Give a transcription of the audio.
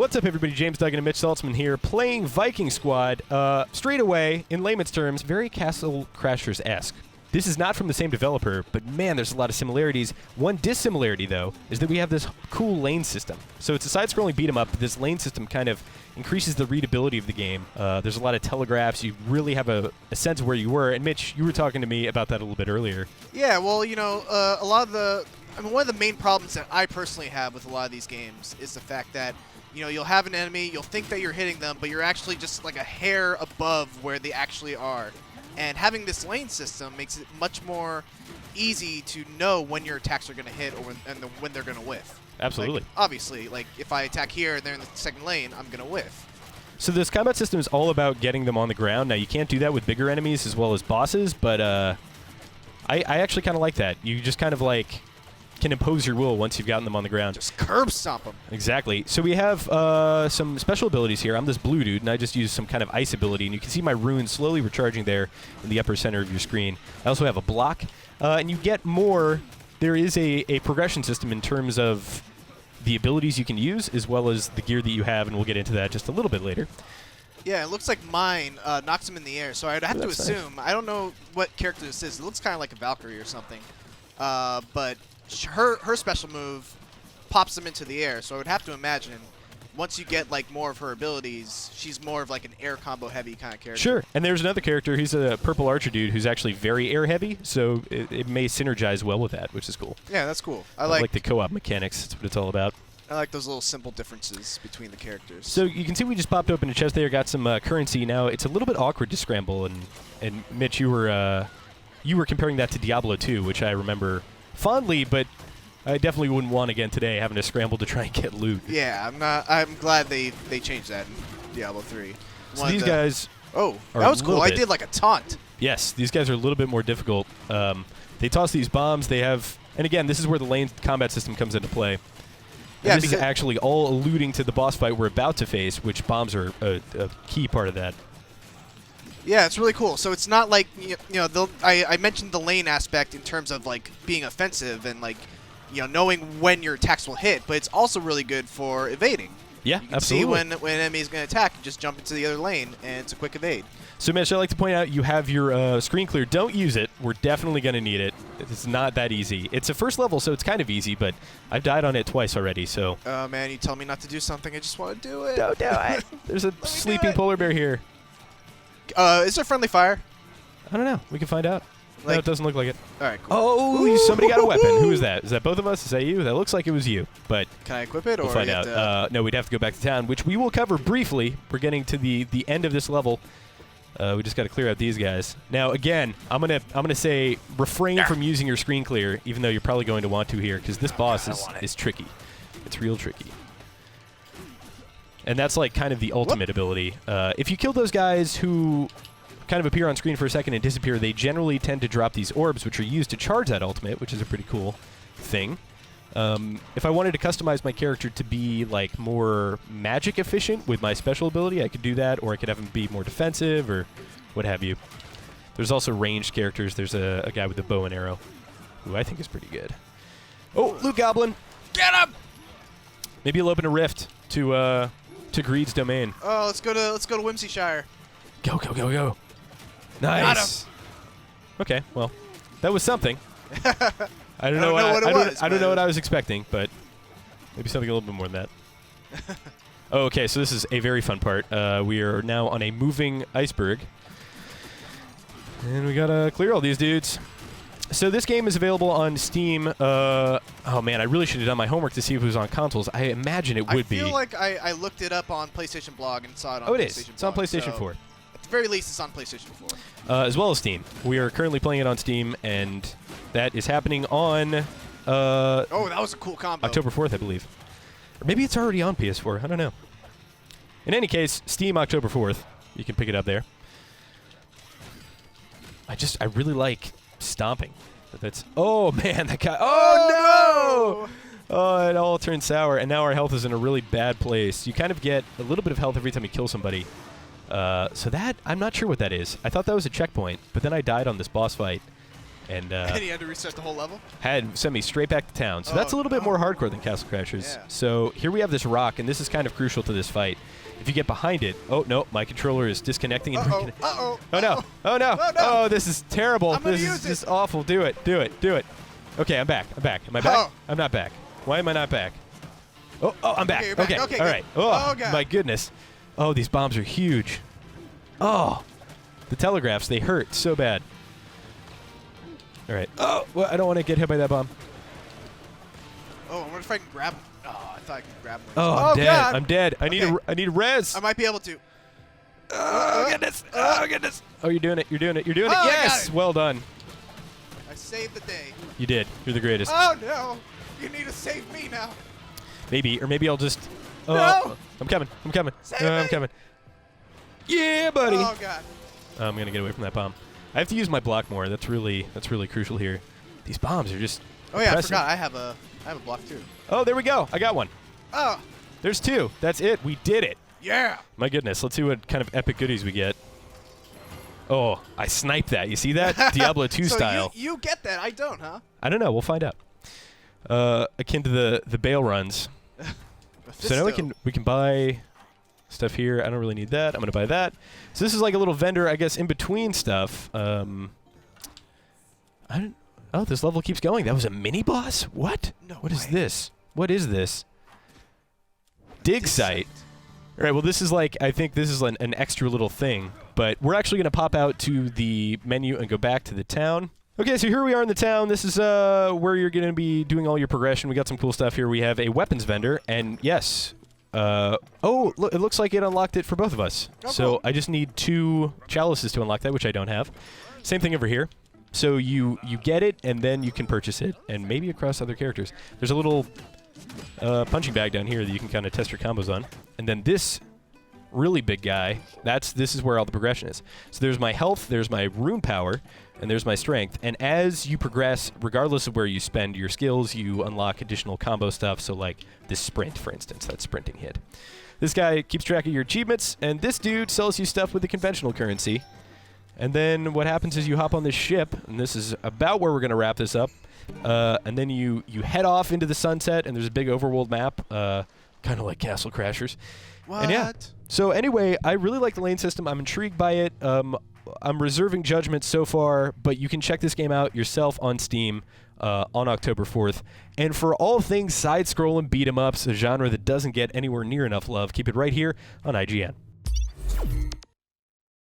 What's up, everybody? James Duggan and Mitch Saltzman here, playing Viking Squad. Straight away, in layman's terms, very Castle Crashers-esque. This is not from the same developer, but man, there's a lot of similarities. One dissimilarity, though, is that we have this cool lane system. So it's a side-scrolling beat-em-up, but this lane system kind of increases the readability of the game. There's a lot of telegraphs. You really have a sense of where you were. And Mitch, you were talking to me about that a little bit earlier. Yeah, well, you know, a lot of the... I mean, one of the main problems that I personally have with a lot of these games is the fact that, you know, you'll have an enemy, you'll think that you're hitting them, but you're actually just like a hair above where they actually are. And having this lane system makes it much more easy to know when your attacks are going to hit or when they're going to whiff. Absolutely. Like, obviously, like if I attack here and they're in the second lane, I'm going to whiff. So this combat system is all about getting them on the ground. Now, you can't do that with bigger enemies as well as bosses, but I actually kind of like that. You just kind of like can impose your will once you've gotten them on the ground. Just curb stomp them. Exactly. So we have some special abilities here. I'm this blue dude, and I just use some kind of ice ability, and you can see my runes slowly recharging there in the upper center of your screen. I also have a block, and you get more. There is a progression system in terms of the abilities you can use as well as the gear that you have, and we'll get into that just a little bit later. Yeah, it looks like mine knocks him in the air, so I'd have to assume. Nice. I don't know what character this is. It looks kind of like a Valkyrie or something, but her special move pops them into the air, so I would have to imagine once you get like more of her abilities, she's more of like an air combo heavy kind of character. Sure, and there's another character. He's a purple archer dude who's actually very air heavy, so it may synergize well with that, which is cool. Yeah, that's cool. I like the co-op mechanics. That's what it's all about. I like those little simple differences between the characters. So you can see we just popped open a chest there, got some currency. Now it's a little bit awkward to scramble, and Mitch, you were comparing that to Diablo 2, which I remember fondly, but I definitely wouldn't want again today, having to scramble to try and get loot. Yeah, I'm glad they changed that in Diablo 3. So these guys. Oh, that was cool. I did like a taunt. Yes, these guys are a little bit more difficult. They toss these bombs. They have, and again, this is where the lane combat system comes into play. Yeah, this is actually all alluding to the boss fight we're about to face, which bombs are a key part of that. Yeah, it's really cool. So it's not like, you know, I mentioned the lane aspect in terms of like being offensive and like, you know, knowing when your attacks will hit, but it's also really good for evading. Yeah, you can absolutely. see when an enemy is going to attack, you just jump into the other lane, and it's a quick evade. So, Mitch, I'd like to point out you have your screen clear. Don't use it. We're definitely going to need it. It's not that easy. It's a first level, so it's kind of easy, but I've died on it twice already, so. Oh, man, you tell me not to do something. I just want to do it. Don't do it. There's a sleeping polar bear here. Is there friendly fire? I don't know. We can find out. No, it doesn't look like it. All right, cool. Oh, somebody got a weapon. Who is that? Is that both of us? Is that you? That looks like it was you, but can I equip it? We'll find out. No, we'd have to go back to town, which we will cover briefly. We're getting to the end of this level. We just got to clear out these guys. Now, again, I'm gonna say refrain from using your screen clear, even though you're probably going to want to here, because this boss is tricky. It's real tricky. And that's like kind of the ultimate ability. If you kill those guys who kind of appear on screen for a second and disappear, they generally tend to drop these orbs, which are used to charge that ultimate, which is a pretty cool thing. If I wanted to customize my character to be like more magic efficient with my special ability, I could do that, or I could have him be more defensive or what have you. There's also ranged characters. There's a guy with a bow and arrow, who I think is pretty good. Oh, Loot Goblin! Get him! Maybe he'll open a rift to Greed's domain. Oh, let's go to Whimsyshire. Go, go, go, go! Nice. Okay, well, that was something. I don't know what I was expecting, but maybe something a little bit more than that. Oh, okay, so this is a very fun part. We are now on a moving iceberg, and we gotta clear all these dudes. So this game is available on Steam. Oh man, I really should have done my homework to see if it was on consoles. I imagine it would be. I feel like I looked it up on PlayStation Blog and saw it on PlayStation Oh, it is. It's on Blog, PlayStation 4. At the very least, it's on PlayStation 4. As well as Steam. We are currently playing it on Steam, and that is happening on oh, that was a cool combo. October 4th, I believe. Or maybe it's already on PS4. I don't know. In any case, Steam October 4th. You can pick it up there. I really like stomping. That's oh man, that guy. Oh no! Oh, it all turned sour, and now our health is in a really bad place. You kind of get a little bit of health every time you kill somebody. So that I'm not sure what that is. I thought that was a checkpoint, but then I died on this boss fight, And and you had to restart the whole level? sent me straight back to town. So that's a little bit more hardcore than Castle Crashers. Yeah. So here we have this rock, and this is kind of crucial to this fight. If you get behind it, oh no, my controller is disconnecting and oh no! Oh no! Oh, no. Oh, this is terrible. This is use just awful. Do it. Okay, I'm back. Am I back? Oh. I'm not back. Why am I not back? Oh, I'm back. Okay, you're back. Okay, all right. Oh, God. My goodness. Oh, these bombs are huge. Oh, the telegraphs, they hurt so bad. All right. Oh, well, I don't want to get hit by that bomb. Oh, I wonder if I can grab him. Oh, I thought I could grab him. Oh, I'm dead. God. I'm dead. I need a res. I might be able to. Oh, goodness. Oh, goodness. Oh, you're doing it. You're doing it. Oh, Yes. Well done. I saved the day. You did. You're the greatest. Oh, no. You need to save me now. Maybe, or maybe I'll just... Oh, No. I'm coming. Save I'm me. coming. Yeah, buddy. Oh, God. I'm going to get away from that bomb. I have to use my block more. That's really crucial here. These bombs are just Oh, yeah, impressive. I forgot. I have a block, too. Oh, there we go. I got one. Oh. There's two. That's it. We did it. Yeah. My goodness. Let's see what kind of epic goodies we get. Oh, I sniped that. You see that? Diablo 2 so style. You get that. I don't, huh? I don't know. We'll find out. Akin to the bail runs. So now we can buy stuff here. I don't really need that. I'm going to buy that. So this is like a little vendor, I guess, in between stuff. Oh, this level keeps going. That was a mini boss? What? No What is way. this? What is this? Dig site. All right, well, this is like, I think this is an extra little thing. But we're actually going to pop out to the menu and go back to the town. Okay, so here we are in the town. This is where you're going to be doing all your progression. We got some cool stuff here. We have a weapons vendor, and yes. Oh, look, it looks like it unlocked it for both of us. Oh, so cool. I just need 2 chalices to unlock that, which I don't have. Same thing over here. So you get it, and then you can purchase it, and maybe across other characters. There's a little punching bag down here that you can kind of test your combos on. And then this really big guy, this is where all the progression is. So there's my health, there's my rune power, and there's my strength. And as you progress, regardless of where you spend your skills, you unlock additional combo stuff. So like this sprint, for instance, that sprinting hit. This guy keeps track of your achievements, and this dude sells you stuff with the conventional currency. And then what happens is you hop on this ship, and this is about where we're going to wrap this up. And then you head off into the sunset, and there's a big overworld map, kind of like Castle Crashers. What? And yeah. So anyway, I really like the lane system. I'm intrigued by it. I'm reserving judgment so far, but you can check this game out yourself on Steam on October 4th. And for all things side-scrolling beat-em-ups, a genre that doesn't get anywhere near enough love, keep it right here on IGN.